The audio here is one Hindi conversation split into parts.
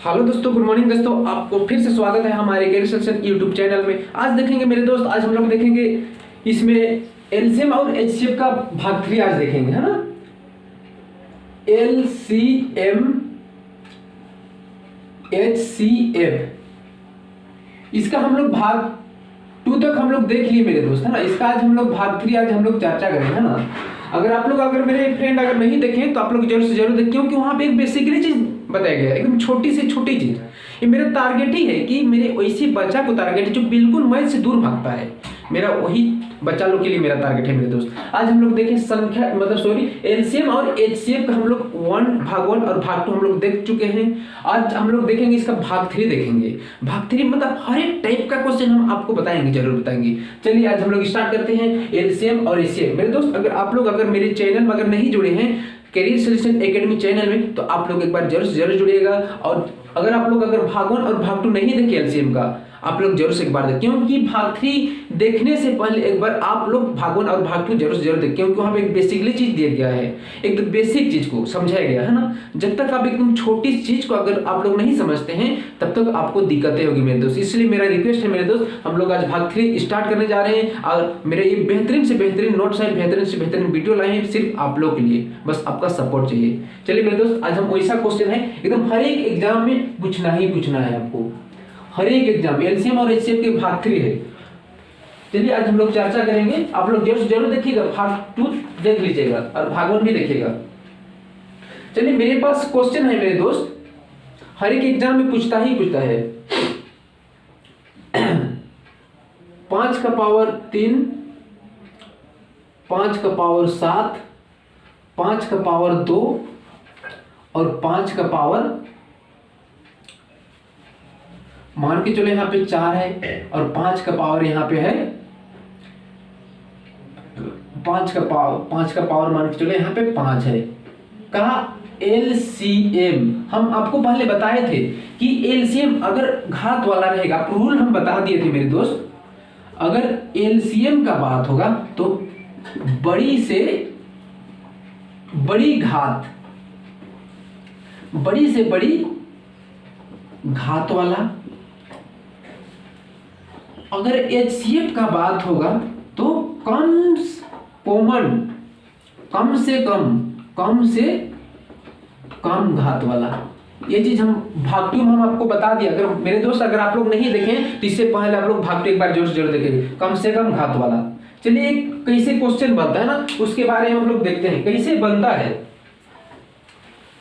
हेलो दोस्तों, गुड मॉर्निंग दोस्तों। आपको फिर से स्वागत है हमारे कैरियर सेक्शन यूट्यूब चैनल में। आज देखेंगे मेरे दोस्त, आज हम लोग देखेंगे इसमें एलसीएम और एचसीएफ का भाग 3 आज देखेंगे, है ना। एलसीएम एचसीएफ, इसका हम लोग भाग 2 तक हम लोग देख लिए मेरे दोस्त, है ना। इसका आज हम लोग भाग 3 आज हम लोग चर्चा करेंगे, है ना। अगर मेरे फ्रेंड अगर नहीं देखें तो आप लोग जरूर से जरूर देखें, क्योंकि वहां पे एक बेसिकली चीज बताया गया है, एकदम छोटी से छोटी चीज। ये मेरा टारगेट ही है कि मेरे वैसे बच्चा को टारगेट है जो बिल्कुल मैथ से दूर भागता है। मेरा वही बच्चा लोग के लिए मेरा टारगेट है मेरे दोस्त। आज हम लोग देखें संख्या एलसीएम और एचसीएफ का हम लोग भाग 1 और भाग 2 हम लोग देख चुके हैं। आज हम लोग देखेंगे इसका भाग 3 देखेंगे। भाग 3 मतलब हर एक टाइप का क्वेश्चन हम आपको बताएंगे, जरूर बताएंगे। चलिए आज हम लोग स्टार्ट करते हैं एलसीएम और एचसीएफ। मेरे दोस्त अगर मेरे चैनल में अगर नहीं जुड़े हैं कैरियर सॉल्यूशन एकेडमी चैनल में, तो आप लोग एक बार जरूर से जरूर जुड़िएगा। और अगर आप लोग भाग 1 और भाग 2 नहीं देखे एलसीएम का, आप लोग जरूर से एक बार देखें, क्योंकि भाग 3 देखने से पहले एक बार आप लोग भाग 1 और भाग 2 जरूर से जरूर देखें, क्योंकि वहां पे एक बेसिकली चीज दिया गया है, एक बेसिक चीज को समझाया गया है ना। जब तक आप एकदम छोटी चीज को अगर आप लोग नहीं समझते हैं, तब तक आपको दिक्कतें होगी मेरे दोस्त। इसलिए मेरा रिक्वेस्ट है मेरे दोस्त, हम लोग आज भाग 3 स्टार्ट करने जा रहे हैं। और मेरे ये बेहतरीन से बेहतरीन नोट्स है, बेहतरीन से बेहतरीन वीडियो लाए हैं सिर्फ आप लोग के लिए, बस आपका सपोर्ट चाहिए। चलिए मेरे दोस्त, आज हम वैसा क्वेश्चन है एकदम हर एक एग्जाम में पूछना ही पूछना है आपको, हर एक एग्जाम एलसीएम और एचसीएफ के भाग 3 है। चलिए आज हम लोग चर्चा करेंगे, आप लोग जरूर जरूर देखिएगा, भाग 2 देख लीजिएगा और भाग 1 भी देखिएगा। चलिए मेरे पास क्वेश्चन है मेरे दोस्त, हर एक एग्जाम में पूछता ही पूछता है। 5 का पावर 3, 5 का पावर 7, 5 का पावर 2 और 5 का पावर, मान के चलो यहाँ पे 4 है और 5 का पावर यहाँ पे है 5 का पावर मान के चलो यहाँ पे 5 है। कहा एलसीएम, हम आपको पहले बताए थे कि एलसीएम अगर घात वाला रहेगा, रूल हम बता दिए थे मेरे दोस्त। अगर एलसीएम का बात होगा तो बड़ी से बड़ी घात वाला, अगर एचसीएफ का बात होगा तो कम से कम घात वाला। ये चीज हम भाग 2 में हम आपको बता दिया। अगर मेरे दोस्त अगर आप लोग नहीं देखें तो इससे पहले आप लोग भाग 2 एक बार जरूर देखेंगे, कम से कम घात वाला। चलिए कैसे क्वेश्चन बनता है ना, उसके बारे में हम लोग देखते हैं कैसे बनता है।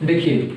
देखिए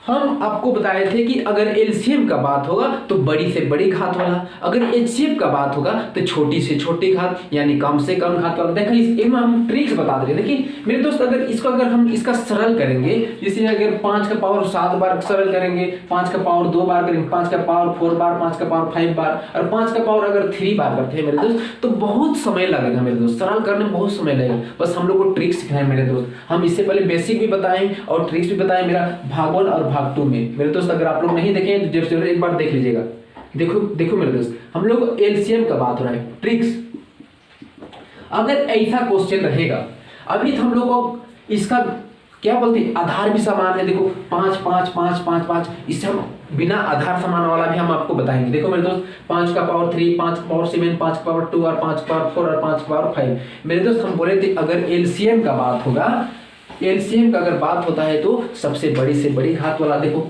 हम आपको बताए थे कि अगर एलसीएम का बात होगा तो बड़ी से बड़ी घात वाला, अगर एचसीएफ का बात होगा तो छोटी से छोटी घात, यानी कम से कम घात वाला। देखिए इसमें हम ट्रिक्स बता दे रहे हैं। देखिए मेरे दोस्त अगर हम इसका सरल करेंगे, जैसे अगर 5 का पावर 7 बार सरल करेंगे, 5 का पावर 2 बार करेंगे, 5 का पावर 4 बार, 5 का पावर 5 बार और 5 का पावर अगर 3 बार करते हैं मेरे दोस्त, तो बहुत समय लगेगा मेरे दोस्त, सरल करने में बहुत समय लगेगा। बस हम लोग को ट्रिक्स सीखना है मेरे दोस्त। हम इससे पहले बेसिक भी बताएं और ट्रिक्स भी बताएं मेरा भाग 1 और भाग 2 में। मेरे दोस्त अगर आप लोग नहीं देखे तो जरूर एक बार देख लीजिएगा। देखो मेरे दोस्त, हम लोग एलसीएम का बात हो रहा है, ट्रिक्स। अगर ऐसा क्वेश्चन रहेगा, अभी तो हम लोग को इसका क्या बोलते हैं, आधार भी समान है। देखो 5 5 5 5 5, इससे हम बिना आधार समान वाला भी हम आपको बताएंगे। देखो मेरे दोस्त, 5 का पावर 3, 5 का पावर 7, 5 का पावर 2 और 5 का पावर 4 और 5 का पावर 5। मेरे दोस्त हम बोले थे अगर एलसीएम का बात होगा, एलसीएम का अगर बात होता है तो सबसे बड़ी से बड़ी घात वाला। देखो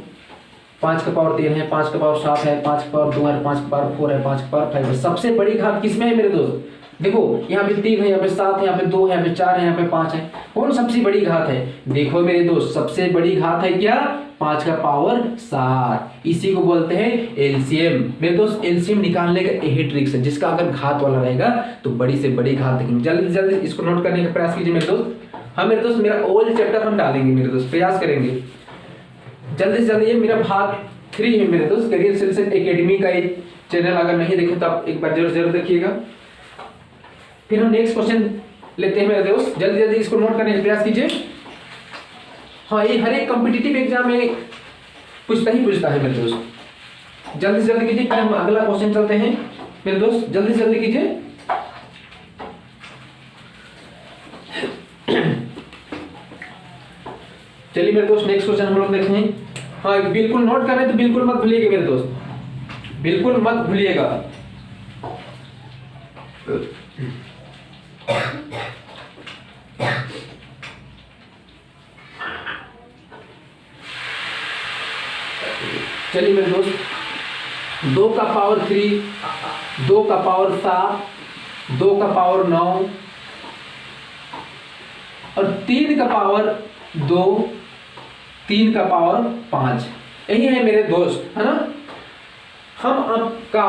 5 का पावर 3 है, 5 का पावर 7 है, 5 का पावर 2 है, 5 का पावर 4 है, 5 का पावर 5 है। सबसे बड़ी घात किसमें है मेरे दोस्त? देखो यहाँ पे 3 है, यहाँ पे 7 है, यहाँ पे 2 है, यहाँ पे 4 है, यहाँ पे 5 है। कौन सबसे बड़ी घात है? देखो मेरे दोस्त, सबसे बड़ी घात है क्या? 5 का पावर 7। इसी को बोलते हैं एलसीएम। मेरे दोस्त एलसीएम निकालने का यही ट्रिक्स है, जिसका अगर घात वाला रहेगा तो बड़ी से बड़ी घात देखेंगे। जल्दी जल्दी इसको नोट करने का प्रयास कीजिए मेरे दोस्त। हाँ मेरे दोस्त, मेरा ऑल चैप्टर हम डालेंगे मेरे दोस्त, प्रयास करेंगे जल्दी से जल्दी। ये मेरा भाग 3 है मेरे दोस्त, कैरियर सॉल्यूशन एकेडमी का एक चैनल अगर नहीं देखे तो आप एक बार जरूर देखिएगा। फिर हम नेक्स्ट क्वेश्चन लेते हैं मेरे दोस्त, जल्दी जल्दी इसको नोट करने का प्रयास कीजिए। हाँ ये हर एक कॉम्पिटिटिव एग्जाम में पूछता है मेरे दोस्त, जल्दी से जल्दी कीजिए। फिर हम अगला क्वेश्चन चलते हैं मेरे दोस्त, जल्दी से जल्दी कीजिए। चलिए मेरे दोस्त नेक्स्ट क्वेश्चन हम लोग देखते हैं। हाँ बिल्कुल नोट कर रहे हैं तो बिल्कुल मत भूलिएगा मेरे दोस्त, बिल्कुल मत भूलिएगा। चलिए मेरे दोस्त, 2 का पावर 3, 2 का पावर 7, 2 का पावर 9 और 3 का पावर 2, 3 का पावर 5, यही है मेरे दोस्त, है ना। हम आपका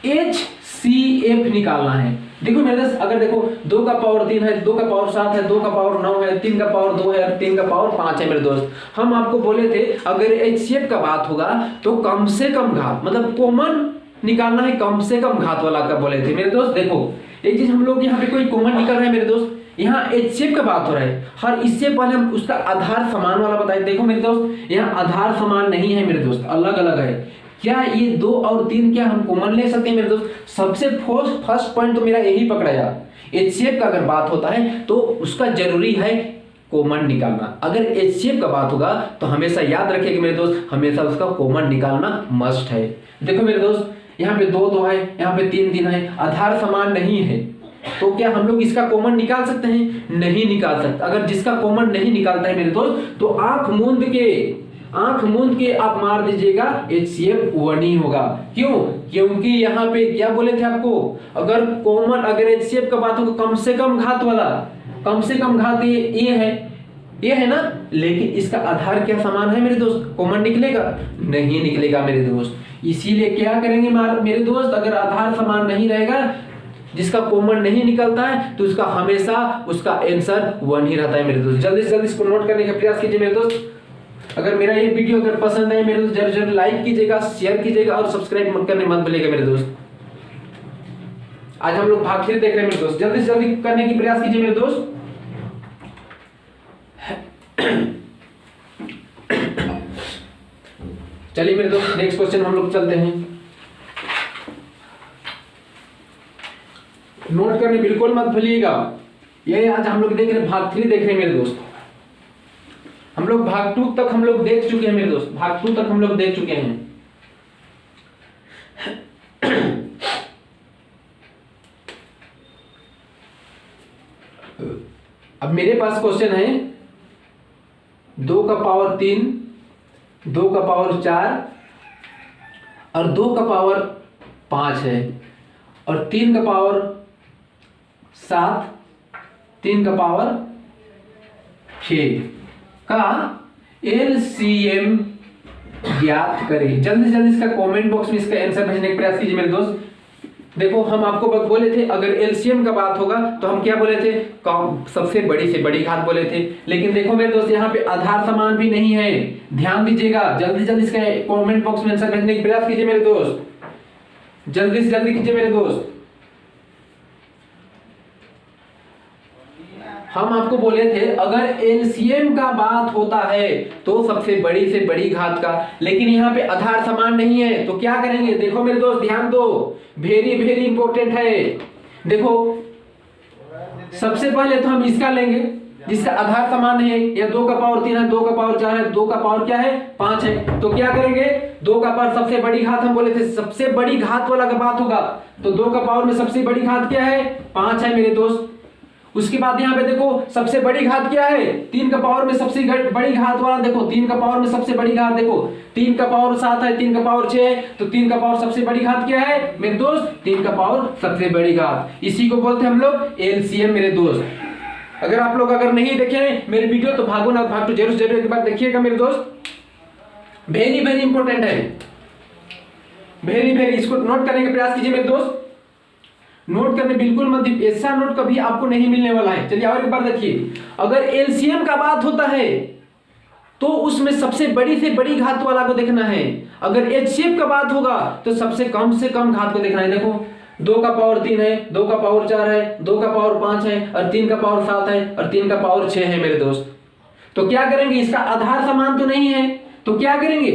HCF निकालना है। देखो मेरे दोस्त, अगर देखो 2 का पावर 3 है, 2 का पावर 7 है, 2 का पावर 9 है, 3 का पावर 2 है और 3 का पावर 5 है मेरे दोस्त। हम आपको बोले थे अगर HCF का बात होगा तो कम से कम घात, मतलब कॉमन निकालना है, कम से कम घात वाला का बोले थे मेरे दोस्त। देखो एक चीज हम लोग यहाँ पे कोई कॉमन निकल रहा है मेरे दोस्त, यहाँ HCF का बात हो रहा है, हर इससे पहले हम उसका आधार समान वाला बताए। देखो मेरे दोस्त, यहाँ आधार समान नहीं है मेरे दोस्त, अलग अलग है। क्या ये 2 और 3 क्या हम कॉमन ले सकते हैं मेरे दोस्त? सबसे फर्स्ट पॉइंट तो मेरा यही पकड़ाया, HCF का अगर बात होता है तो उसका जरूरी है कॉमन निकालना। अगर HCF का बात होगा तो हमेशा याद रखिएगा मेरे दोस्त, हमेशा उसका कॉमन निकालना मस्ट है। देखो मेरे दोस्त, यहाँ पे 2 है, यहाँ पे 3 है, आधार समान नहीं है, तो क्या हम लोग इसका कॉमन निकाल सकते हैं? नहीं निकाल सकते। अगर जिसका कॉमन नहीं निकालता है मेरे दोस्त तो आंख मूंद के आप मार दीजिएगा, HCF 1 ही होगा। क्यों? क्योंकि यहाँ पे क्या बोले थे आपको, अगर कॉमन, अगर HCF का बात हो कम से कम घात वाला, कम से कम घात ये है ना, लेकिन इसका आधार क्या समान है मेरे दोस्त? कॉमन निकलेगा? नहीं निकलेगा मेरे दोस्त। इसीलिए क्या करेंगे मेरे दोस्त, अगर आधार समान नहीं रहेगा, जिसका कॉमन नहीं निकलता है, तो उसका हमेशा उसका आंसर 1 ही रहता है मेरे दोस्त। जल्दी से जल्दी इसको नोट करने का प्रयास कीजिए मेरे दोस्त। अगर मेरा ये वीडियो अगर पसंद है मेरे दोस्त, जरूर लाइक कीजिएगा, शेयर कीजिएगा और सब्सक्राइब मत करने मत भूलिएगा मेरे दोस्त। आज हम लोग भाग 3 देख रहे हैं मेरे दोस्त, जल्दी से जल्दी करने की प्रयास कीजिए मेरे दोस्त। चलिए मेरे दोस्त नेक्स्ट क्वेश्चन हम लोग चलते हैं। नोट करने बिल्कुल मत भूलिएगा। ये आज हम लोग देख रहे हैं भाग 3 देख रहे हैं मेरे दोस्त। हम लोग भाग 2 तक हम लोग देख चुके हैं मेरे दोस्त, भाग 2 तक हम लोग देख चुके हैं। अब मेरे पास क्वेश्चन है 2 का पावर 3, 2 का पावर 4 और 2 का पावर 5 है और 3 का पावर 7, 3 का पावर 6 का LCM ज्ञात करें। जल्दी से जल्दी इसका कमेंट बॉक्स में इसका आंसर भेजने का प्रयास कीजिए मेरे दोस्त। देखो हम आपको बोले थे अगर LCM का बात होगा तो हम क्या बोले थे, सबसे बड़ी से बड़ी घात बोले थे। लेकिन देखो मेरे दोस्त यहाँ पे आधार समान भी नहीं है, ध्यान दीजिएगा। जल्दी से जल्दी इसका कमेंट बॉक्स में आंसर भेजने का प्रयास कीजिए मेरे दोस्त, जल्दी से जल्दी कीजिए मेरे दोस्त। हम आपको बोले थे अगर LCM का बात होता है तो सबसे बड़ी से बड़ी घात का, लेकिन यहाँ पे आधार समान नहीं है तो क्या करेंगे? देखो मेरे दोस्त ध्यान दो, वेरी वेरी इंपॉर्टेंट है। देखो सबसे पहले तो हम इसका लेंगे जिसका आधार समान है, या 2 का पावर 3 है, 2 का पावर 4 है, 2 का पावर क्या है 5 है, तो क्या करेंगे 2 का पावर सबसे बड़ी घात, हम बोले थे सबसे बड़ी घात वाला का बात होगा तो 2 का पावर में सबसे बड़ी घात क्या है 5 है मेरे दोस्त। उसके बाद यहाँ पे देखो सबसे बड़ी घात क्या है 3 का पावर में सबसे बड़ी घात वाला, देखो 3 का पावर में सबसे बड़ी घात, देखो 3 का पावर 7 है, 3 का पावर 6 है, तो 3 का पावर सबसे बड़ी घात क्या है मेरे दोस्त 3 का पावर सबसे बड़ी घात। इसी को बोलते हैं हम लोग LCM मेरे दोस्त। अगर आप लोग अगर नहीं देखे मेरे वीडियो तो भागो ना भाग तो जरूर एक बार देखिएगा मेरे दोस्त, वेरी वेरी इंपॉर्टेंट है, वेरी वेरी। इसको नोट करने का प्रयास कीजिए मेरे दोस्त, नोट करने बिल्कुल मत, ऐसा नोट कभी आपको नहीं मिलने वाला है। चलिए और एक बार देखिए, अगर LCM का बात होता है तो उसमें सबसे बड़ी से बड़ी घात वाला को देखना है, अगर HCF का बात होगा तो सबसे कम से कम घात को देखना है। देखो 2 का पावर 3 है, 2 का पावर 4 है, 2 का पावर 5 है और 3 का पावर 7 है और 3 का पावर 6 है मेरे दोस्त। तो क्या करेंगे, इसका आधार समान तो नहीं है तो क्या करेंगे,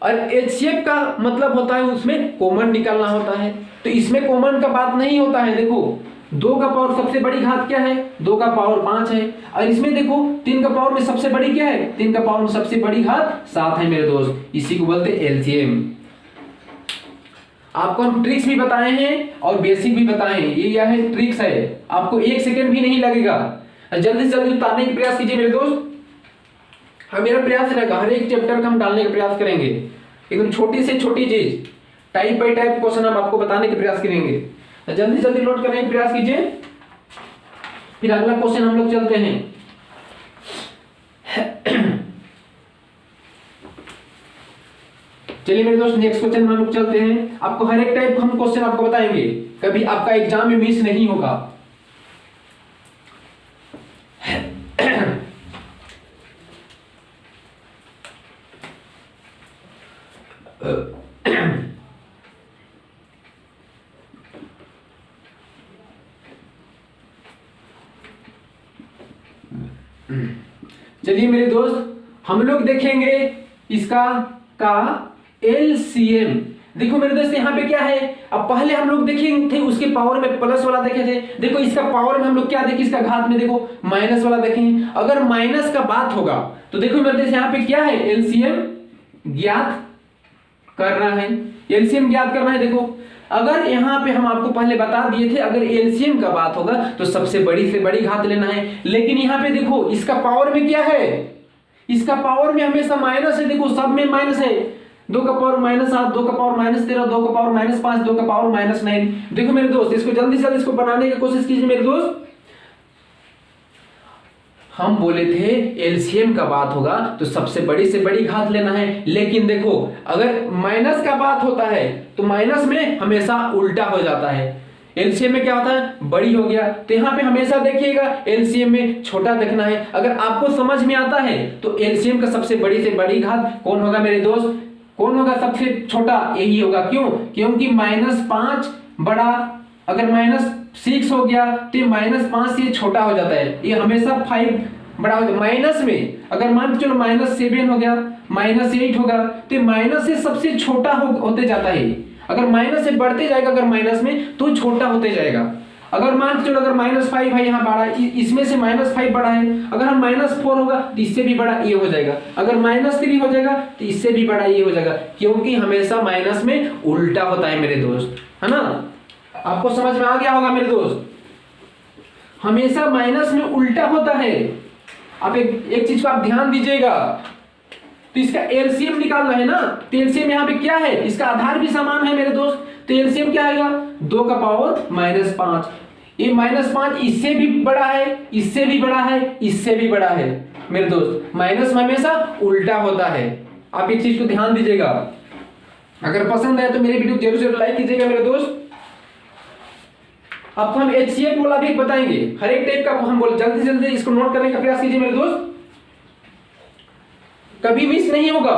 और HCF का मतलब होता है उसमें कॉमन निकालना होता है, तो इसमें कॉमन का बात नहीं होता है। देखो 2 का पावर सबसे बड़ी घात क्या है, 2 का पावर 5 है। और इसमें देखो 3 का पावर में सबसे बड़ी क्या है, 3 का पावर में सबसे बड़ी घात 7 है मेरे दोस्त। इसी को बोलते हैं एलसीएम। आपको हम ट्रिक्स भी बताए हैं और बेसिक भी बताए हैं। ये क्या है, ट्रिक्स है, आपको 1 सेकंड भी नहीं लगेगा। जल्दी से जल्दी उतारने का प्रयास कीजिए मेरे दोस्त। हाँ, मेरा प्रयास रहेगा हर एक चैप्टर का हम डालने का प्रयास करेंगे। एकदम छोटी से छोटी चीज, टाइप बाय टाइप क्वेश्चन हम आपको बताने का प्रयास करेंगे। जल्दी जल्दी नोट करने का प्रयास कीजिए, फिर अगला क्वेश्चन हम लोग चलते हैं। चलिए मेरे दोस्त, नेक्स्ट क्वेश्चन में हम लोग चलते हैं। आपको हर एक टाइप हम क्वेश्चन आपको बताएंगे, कभी आपका एग्जाम में मिस नहीं होगा। चलिए मेरे दोस्त, हम लोग देखेंगे इसका का एलसीएम। देखो मेरे दोस्त, यहाँ पे क्या है, अब पहले हम लोग देखेंगे थे उसके पावर में प्लस वाला देखे थे। देखो इसका पावर में हम लोग क्या देखे, इसका घात में देखो माइनस वाला देखें। अगर माइनस का बात होगा तो देखो मेरे दोस्त यहाँ पे क्या है, एलसीएम ज्ञात करना है। एलसीएम ज्ञात करना है। देखो अगर यहाँ पे हम आपको पहले बता दिए थे, अगर एलसीएम का बात होगा तो सबसे बड़ी से बड़ी घात लेना है। लेकिन यहाँ पे देखो इसका पावर में क्या है, इसका पावर में हमेशा माइनस है। देखो सब में माइनस है। 2 का पावर -7, 2 का पावर -13, 2 का पावर -5, 2 का पावर -9। देखो मेरे दोस्त, इसको जल्दी से जल्दी इसको बनाने की कोशिश कीजिए मेरे दोस्त। हम बोले थे एलसीएम का बात होगा तो सबसे बड़ी से बड़ी घात लेना है। लेकिन देखो अगर माइनस का बात होता है तो माइनस में हमेशा उल्टा हो जाता है। एलसीएम में क्या होता है, बड़ी हो गया, तो यहाँ पे हमेशा देखिएगा एलसीएम में छोटा देखना है। अगर आपको समझ में आता है तो एलसीएम का सबसे बड़ी से बड़ी घात कौन होगा मेरे दोस्त, कौन होगा सबसे छोटा, यही होगा। क्यों, क्योंकि -5 बड़ा, अगर -6 हो गया तो -5 से छोटा हो जाता है। ये हमेशा 5 बड़ा हो जाता है। माइनस में अगर मान के चलो -7 हो गया, -8 होगा तो माइनस से सबसे छोटा होते जाता है। अगर माइनस से बढ़ते जाएगा, अगर माइनस में तो छोटा होते जाएगा। अगर मान के चलो अगर -5 है, यहाँ बड़ा, इसमें से -5 बड़ा है। अगर हम -4 होगा तो इससे भी बड़ा ये हो जाएगा। अगर -3 हो जाएगा तो इससे भी बड़ा ये हो जाएगा। क्योंकि हमेशा माइनस में उल्टा होता है मेरे दोस्त, है ना। आपको समझ में आ गया होगा मेरे दोस्त, हमेशा माइनस में उल्टा होता है। आप एक चीज को आप ध्यान दीजिएगा। तो इसका एलसीएम निकालना है ना, तो एलसीएम यहाँ पे क्या है, इसका आधार भी समान है मेरे दोस्त। तो एलसीएम क्या आएगा, 2 का पावर -5। ये -5 इससे भी बड़ा है, इससे भी बड़ा है, इससे भी बड़ा है मेरे दोस्त। माइनस हमेशा उल्टा होता है। आप इस चीज को ध्यान दीजिएगा। अगर पसंद आए तो मेरे वीडियो जरूर से लाइक कीजिएगा मेरे दोस्त। आपको हम एचसीएफ वाला भी बताएंगे, हर एक टाइप का हम बोल। जल्दी जल्दी इसको नोट करने का प्रयास कीजिए मेरे दोस्त, कभी मिस नहीं होगा,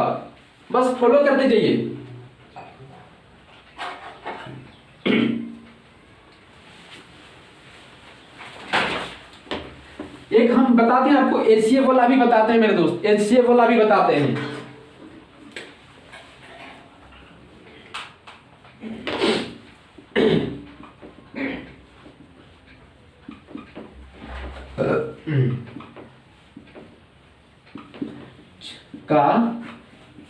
बस फॉलो करते जाइए। एक हम बताते हैं आपको, एचसीएफ वाला भी बताते हैं मेरे दोस्त, एचसीएफ वाला भी बताते हैं। का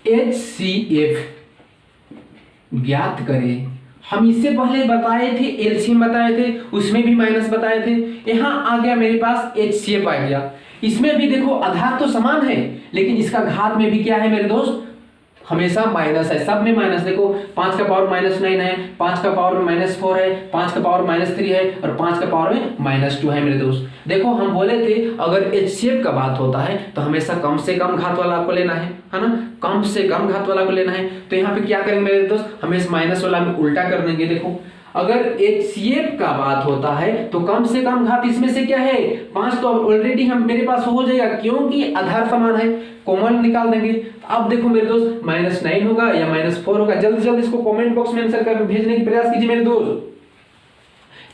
HCF ज्ञात करें। हम इससे पहले बताए थे, एलसीएम बताए थे, उसमें भी माइनस बताए थे। यहां आ गया मेरे पास HCF आ गया। इसमें भी देखो आधार तो समान है, लेकिन इसका घात में भी क्या है मेरे दोस्त, हमेशा माइनस है। सब में माइनस। देखो 5 का पावर -9 है, 5 का पावर में -4 है, 5 का पावर -3 है और 5 का पावर में -2 है मेरे दोस्त। देखो हम बोले थे अगर HCF का बात होता है तो हमेशा कम से कम घात वाला आपको लेना है ना, कम से कम घात वाला को लेना है। तो यहाँ पे क्या करेंगे मेरे दोस्त, हमेशा माइनस वाला में उल्टा कर देंगे। देखो अगर HCF का बात होता है तो कम से कम घात इसमें से क्या है, 5 तो ऑलरेडी हम मेरे पास हो जाएगा, क्योंकि आधार समान है, कॉमन निकाल देंगे। अब देखो मेरे दोस्त -9 होगा या -4 होगा। जल्दी जल्दी इसको कमेंट बॉक्स में आंसर कर भेजने की प्रयास कीजिए मेरे दोस्त।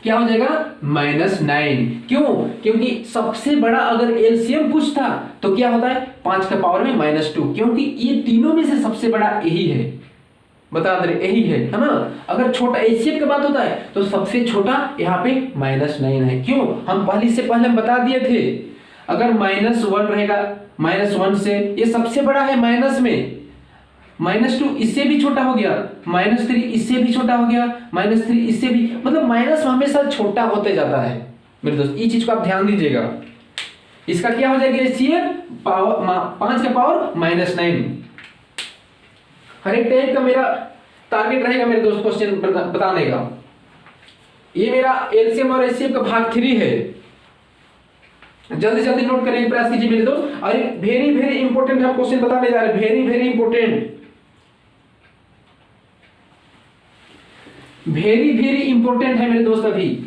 क्या हो जाएगा, -9। क्यों, क्योंकि सबसे बड़ा अगर एलसीएम पूछता तो क्या होता है, 5 का पावर में -2, क्योंकि ये तीनों में से सबसे बड़ा यही है। बता दे रहे, यही है ना। अगर छोटा एचसीएफ की बात होता है तो सबसे छोटा यहाँ पे -9 है। क्यों? हम पहले से पहले बता दिए थे, अगर -1 रहेगा, -1 से ये सबसे बड़ा है माइनस में, -2 इससे भी छोटा हो गया, -3 इससे भी छोटा हो गया, -3 इससे भी, मतलब माइनस हमेशा छोटा होते जाता है मेरे दोस्त। ये चीज को आप ध्यान दीजिएगा। इसका क्या हो जाएगा? एचसीएफ पावर 5 का पावर -9। हर एक टाइप का मेरा टारगेट रहेगा मेरे दोस्त क्वेश्चन बताने का। ये मेरा एलसीएम और एचसीएफ का भाग 3 है। जल्दी जल्दी नोट करने का प्रयास कीजिए मेरे दोस्त। और वेरी वेरी इंपॉर्टेंट हम क्वेश्चन बताने जा रहे हैं, very very important, very very important है मेरे दोस्त। अभी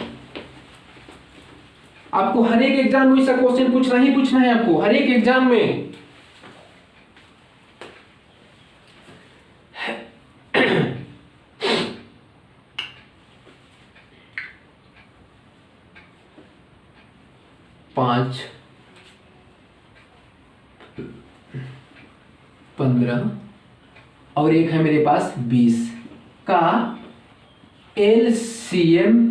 आपको हर एक एग्जाम में इसका क्वेश्चन पूछना ही पूछना है, आपको हर एक एग्जाम में। पांच 15 और एक है मेरे पास 20 का एलसीएम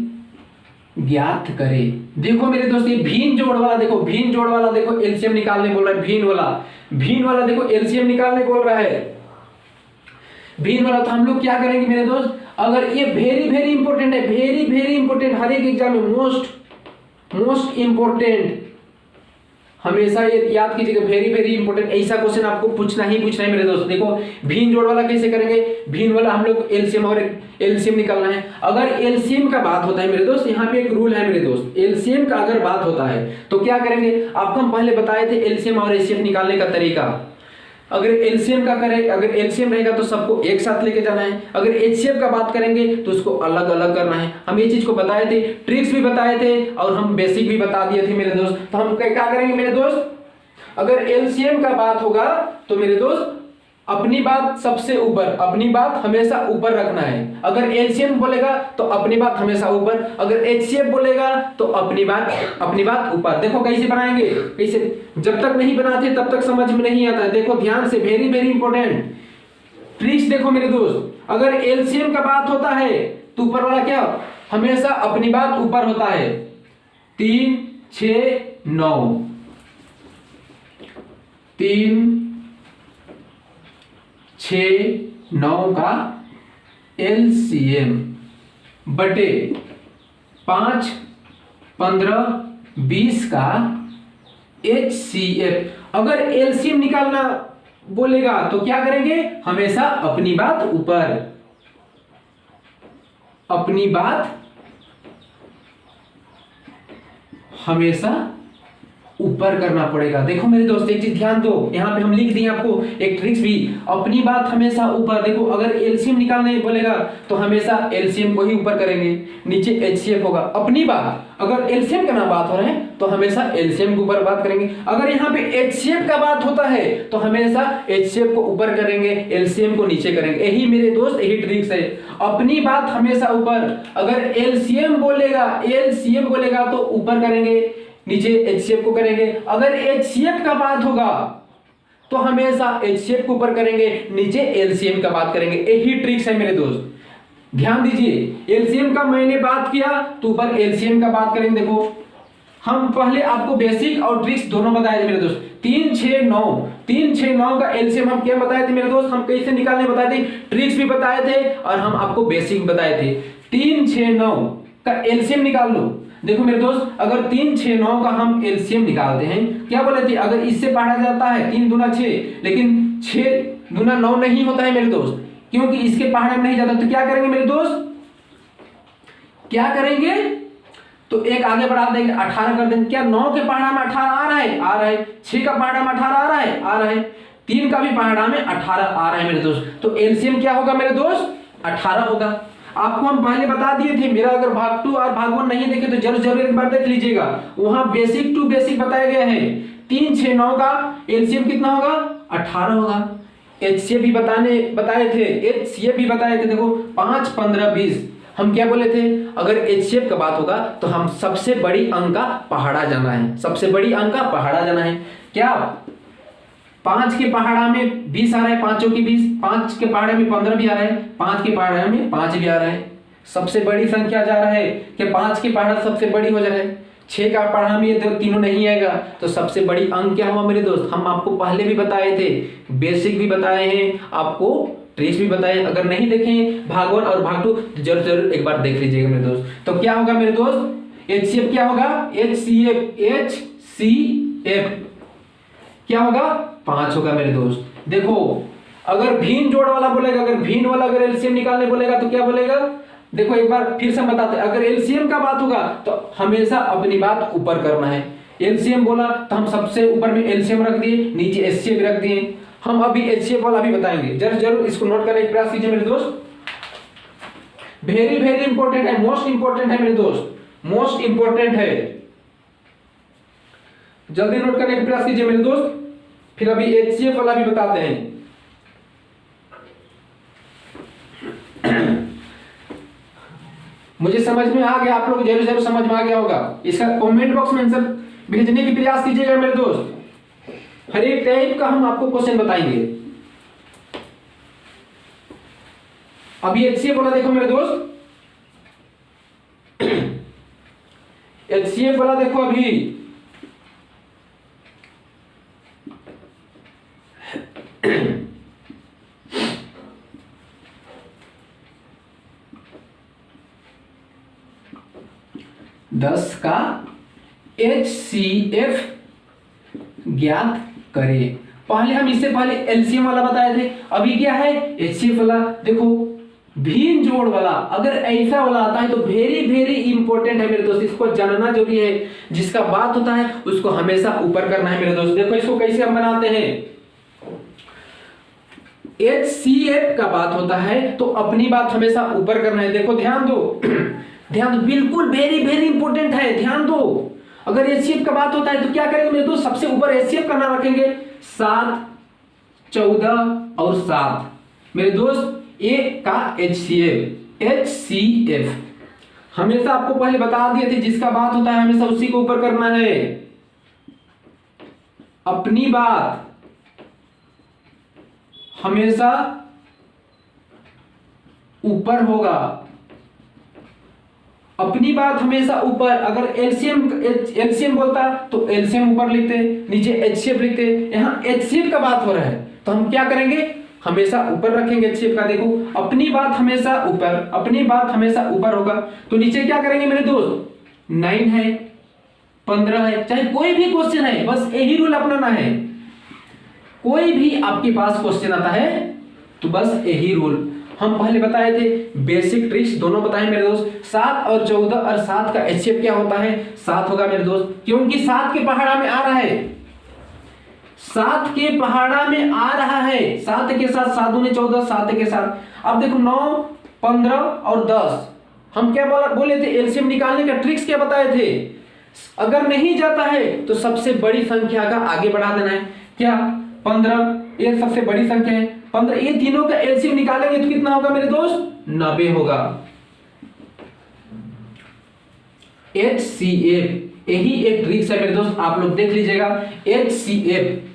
ज्ञात करे। देखो मेरे दोस्त, ये भिन्न जोड़ वाला देखो, भिन्न जोड़ वाला देखो एलसीएम निकालने बोल रहा है, भिन्न वाला देखो एलसीएम निकालने बोल रहा है, भिन्न वाला। तो हम लोग क्या करेंगे मेरे दोस्त, अगर ये वेरी वेरी इंपॉर्टेंट है, वेरी वेरी इंपॉर्टेंट, हर एक एग्जाम में मोस्ट इंपॉर्टेंट, हमेशा ये याद कीजिएगा, वेरी वेरी इंपॉर्टेंट। ऐसा क्वेश्चन आपको पूछना ही पूछना है मेरे दोस्त। देखो भिन्न जोड़ वाला कैसे करेंगे, भिन्न वाला हम लोग एलसीएम और एलसीएम निकालना है। अगर एलसीएम का बात होता है मेरे दोस्त, यहाँ पे एक रूल है मेरे दोस्त, एलसीएम का अगर बात होता है तो क्या करेंगे, आपको हम पहले बताए थे एलसीएम और एचसीएफ निकालने का तरीका। अगर एलसीएम का करें, अगर एलसीएम रहेगा तो सबको एक साथ लेके जाना है, अगर एचसीएफ का बात करेंगे तो उसको अलग अलग करना है। हम ये चीज को बताए थे, ट्रिक्स भी बताए थे और हम बेसिक भी बता दिए थे मेरे दोस्त। तो हम क्या करेंगे मेरे दोस्त, अगर एलसीएम का बात होगा तो मेरे दोस्त अपनी बात सबसे ऊपर, अपनी बात हमेशा ऊपर रखना है। अगर एलसीएम बोलेगा तो अपनी बात हमेशा ऊपर, अगर एचसीएफ बोलेगा तो अपनी बात ऊपर। देखो कैसे बनाएंगे, कैसे, जब तक नहीं बनाते तब तक समझ में नहीं आता है। देखो ध्यान से, वेरी वेरी इंपॉर्टेंट ट्रिक्स देखो मेरे दोस्त। अगर एलसीएम का बात होता है तो ऊपर वाला क्या, हमेशा अपनी बात ऊपर होता है। 3 6 9, 3 6 9 का एलसीएम बटे 5 15 20 का एचसीएफ। अगर एलसीएम निकालना बोलेगा तो क्या करेंगे, हमेशा अपनी बात ऊपर, अपनी बात हमेशा ऊपर करना पड़ेगा। देखो मेरे दोस्त एक चीज ध्यान दो, यहाँ पे हम लिख दिए आपको एक ट्रिक्स भी, अपनी बात हमेशा ऊपर। देखो अगर एलसीएम निकालने बोलेगा तो हमेशा एलसीएम को ही ऊपर करेंगे, नीचे एचसीएफ होगा। अपनी बात, अगर एलसीएम का ना बात हो रहा है तो हमेशा एलसीएम के ऊपर बात करेंगे। अगर यहाँ पे एचसीएफ का बात होता है तो हमेशा एचसीएफ को ऊपर करेंगे, एलसीएम को नीचे करेंगे। यही मेरे दोस्त, यही ट्रिक्स है, अपनी बात हमेशा ऊपर। अगर एलसीएम बोलेगा तो ऊपर करेंगे, नीचे एचसीएफ को करेंगे। अगर एचसीएफ का बात होगा तो हमेशा एचसीएफ को ऊपर करेंगे, नीचे एलसीएम का बात करेंगे। यही ट्रिक्स है मेरे दोस्त, ध्यान दीजिए। एलसीएम का मैंने बात किया तो ऊपर एलसीएम का बात करेंगे। देखो हम पहले आपको बेसिक और ट्रिक्स दोनों बताए थे मेरे दोस्त। 3 6 9 का एलसीएम हम क्या बताए थे मेरे दोस्त, हम कैसे निकालने बताए थे, ट्रिक्स भी बताए थे और हम आपको बेसिक बताए थे। 3 6 9 का एलसीएम निकाल लो। देखो मेरे दोस्त, अगर 3 6 9 का हम एलसीएम निकालते हैं, क्या बोले थे, अगर इससे पढ़ा जाता है 3 दूना 6, लेकिन 6 दूना 9 नहीं होता है मेरे दोस्त, क्योंकि इसके पहाड़ा में नहीं जाता। तो क्या करेंगे मेरे दोस्त, क्या करेंगे, तो एक आगे बढ़ा देंगे, 18 कर देंगे। क्या 9 के पहाड़ा में 18 आ रहा है, आ रहा है। 6 का पहाड़ा में 18 आ रहा है, आ रहा है। 3 का भी पहाड़ा में 18 आ रहा है मेरे दोस्त। तो एलसीएम क्या होगा मेरे दोस्त, 18 होगा। आपको हम पहले बता दिए थे, मेरा अगर भाग 2 और भाग 1 नहीं देखे तो जरूर एक बार देख लीजिएगा, वहां बेसिक टू बेसिक बताया गया है। 3 6 9 का एलसीएम कितना होगा, 18 होगा। एचसीएफ भी बताए थे, एचसीएफ भी बताए थे। देखो 5 15 20, हम क्या बोले थे, अगर एचसीएफ का बात होगा तो हम सबसे बड़ी अंक का पहाड़ा जाना है, सबसे बड़ी अंक का पहाड़ा जाना है। क्या 5 के पहाड़ा में 20 आ रहा है, पांचों की 20, 5 के पहाड़े में 15 भी आ रहा है, 5 के पहाड़े में 5 भी आ रहा है। सबसे बड़ी संख्या जा रहा है कि 5 की पहाड़ा सबसे बड़ी हो जा रहा है। 6 का पहाड़ा में ये तीनों नहीं आएगा, तो सबसे बड़ी अंक क्या हुआ मेरे दोस्त? हम आपको पहले भी बताए थे, बेसिक भी बताए हैं, आपको ट्रिक्स भी बताए। अगर नहीं देखें भाग 1 और भाग 2 तो जरूर जरूर एक बार देख लीजिएगा मेरे दोस्त। तो क्या होगा मेरे दोस्त? HCF क्या होगा? HCF क्या होगा? 5 होगा मेरे दोस्त। देखो अगर भिन्न जोड़ वाला बोलेगा, अगर भिन्न वाला अगर एलसीएम निकालने बोलेगा तो क्या बोलेगा? देखो एक बार फिर से बताते हैं, अगर एलसीएम का बात होगा तो हमेशा अपनी बात ऊपर करना है। एलसीएम बोला तो हम सबसे ऊपर में एलसीएम रख दिए, नीचे एचसीएफ रख दिए। हम अभी एचसीएफ वाला भी बताएंगे, जरूर जरूर इसको नोट करने का प्रयास कीजिए मेरे दोस्त। वेरी वेरी इंपॉर्टेंट है, मोस्ट इंपॉर्टेंट है मेरे दोस्त, मोस्ट इंपॉर्टेंट है, जल्दी नोट करने का प्रयास कीजिए मेरे दोस्त। फिर अभी एचसीएफ वाला भी बताते हैं। मुझे समझ में आ गया, आप लोग जरूर जरूर समझ में आ गया होगा। इसका कमेंट बॉक्स में आंसर भेजने की प्रयास कीजिएगा मेरे दोस्त। हर एक टाइप का हम आपको क्वेश्चन बताएंगे। अभी एचसीएफ वाला देखो मेरे दोस्त, एचसीएफ वाला देखो अभी। दस का HCF ज्ञात करें। पहले हम इससे पहले एलसीएम वाला बताए थे, अभी क्या है? HCF वाला। देखो भिन्न जोड़ वाला अगर ऐसा वाला आता है तो वेरी वेरी इंपॉर्टेंट है मेरे दोस्त, इसको जानना जरूरी है। जिसका बात होता है उसको हमेशा ऊपर करना है मेरे दोस्त। देखो इसको कैसे हम बनाते हैं। HCF का बात होता है तो अपनी बात हमेशा ऊपर करना है। देखो ध्यान दो, ध्यान दो, बिल्कुल वेरी वेरी इंपॉर्टेंट है, ध्यान दो। अगर HCF का बात होता है तो क्या करेंगे मेरे दोस्त? सबसे ऊपर HCF का नाम रखेंगे। 7, 14 और 7 मेरे दोस्त, A का HCF हमेशा आपको पहले बता दिए थे, जिसका बात होता है हमेशा उसी को ऊपर करना है। अपनी बात हमेशा ऊपर होगा, अपनी बात हमेशा ऊपर। अगर एलसीएम बोलता तो एलसीएम ऊपर लिखते, नीचे एचसीएफ लिखते। यहां एचसीएफ का बात हो रहा है तो हम क्या करेंगे? हमेशा ऊपर रखेंगे एचसीएफ का। देखो अपनी बात हमेशा ऊपर, अपनी बात हमेशा ऊपर होगा तो नीचे क्या करेंगे मेरे दोस्त? 9 है, 15 है, चाहे कोई भी क्वेश्चन है, बस यही रूल अपनाना है। कोई भी आपके पास क्वेश्चन आता है तो बस यही रूल हम पहले बताए थे, बेसिक ट्रिक्स दोनों बताए मेरे दोस्त। 7 और 14 और 7 का HCF क्या होता है? 7 होगा मेरे दोस्त, क्योंकि 7 के पहाड़ा में आ रहा है, 7 के पहाड़ा में आ रहा है। 7 के साथ 7 दूनी 14, 7 के साथ। अब देखो 9, 15 और 10 हम क्या बोले थे? एलसीएम निकालने का ट्रिक्स क्या बताए थे? अगर नहीं जाता है तो सबसे बड़ी संख्या का आगे बढ़ा देना है। क्या? 15 ये सबसे बड़ी संख्या है, 15 ये तीनों का एलसीएम निकालेंगे तो कितना होगा मेरे दोस्त? 90 होगा। HCF यही एक ट्रिक्स है मेरे दोस्त, आप लोग देख लीजिएगा। HCF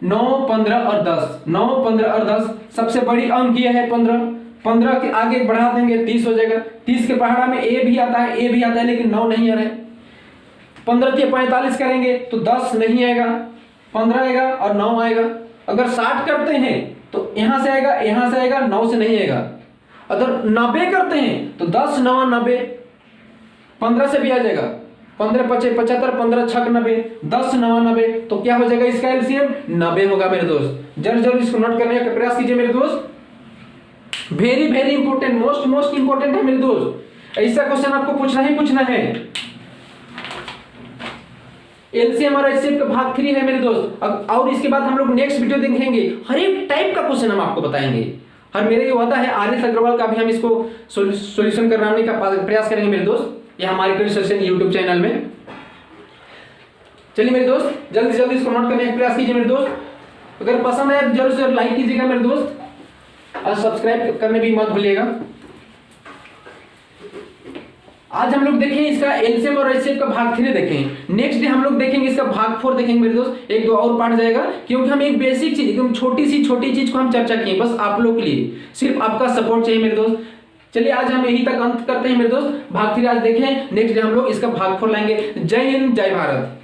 9, 15 और 10, 9, 15 और 10 सबसे बड़ी अंक ये है 15। 15 के आगे बढ़ा देंगे 30 हो जाएगा। 30 के पहाड़ा में A भी आता है, A भी आता है, लेकिन 9 नहीं आ रहा है। 15 के 45 करेंगे तो 10 नहीं आएगा, 15 आएगा और 9 आएगा। अगर 60 करते हैं तो यहां से आएगा, यहां से आएगा, 9 से नहीं आएगा। अगर 90 करते हैं तो 10, 9, 90, 15 से भी आ जाएगा। 15, 25, 75, 15, 6, 90, 10, 9, 90, तो क्या हो जाएगा इसका एलसीएम? 90 होगा मेरे दोस्त। जरूर इसको नोट करने का प्रयास कीजिए मेरे दोस्त। Very very important, most important है मेरे दोस्त। ऐसा क्वेश्चन आपको पूछना ही पूछना है। एलसीएम और एचसीएफ का भाग 3 है मेरे दोस्त, और इसके बाद हम लोग नेक्स्ट वीडियो देखेंगे, हर एक टाइप का क्वेश्चन हम आपको बताएंगे। हर मेरे ये वादा है आर.एस. अग्रवाल का भी हम इसको सॉल्यूशन कराने का प्रयास करेंगे मेरे दोस्त, ये हमारे क्विज सेशन यूट्यूब चैनल में। चलिए मेरे दोस्त जल्दी इसको नोट करने का प्रयास कीजिए मेरे दोस्त। अगर पसंद आए जरूर से लाइक कीजिएगा मेरे दोस्त, और सब्सक्राइब करने भी मत भूलिएगा। आज हम लोग देखें इसका एलसीएम और एचसीएफ का भाग 3 देखें। नेक्स्ट डे हम लोग देखेंगे इसका भाग 4 देखेंगे मेरे दोस्त। एक दो और पार्ट जाएगा, क्योंकि हम एक बेसिक चीज, एकदम छोटी चीज को हम चर्चा किए, बस आप लोग के लिए, सिर्फ आपका सपोर्ट चाहिए मेरे दोस्त। चलिए आज हम यहीं तक अंत करते हैं मेरे दोस्त। भाग 3 आज देखें, नेक्स्ट डे हम लोग इसका भाग 4 लाएंगे। जय हिंद, जय भारत।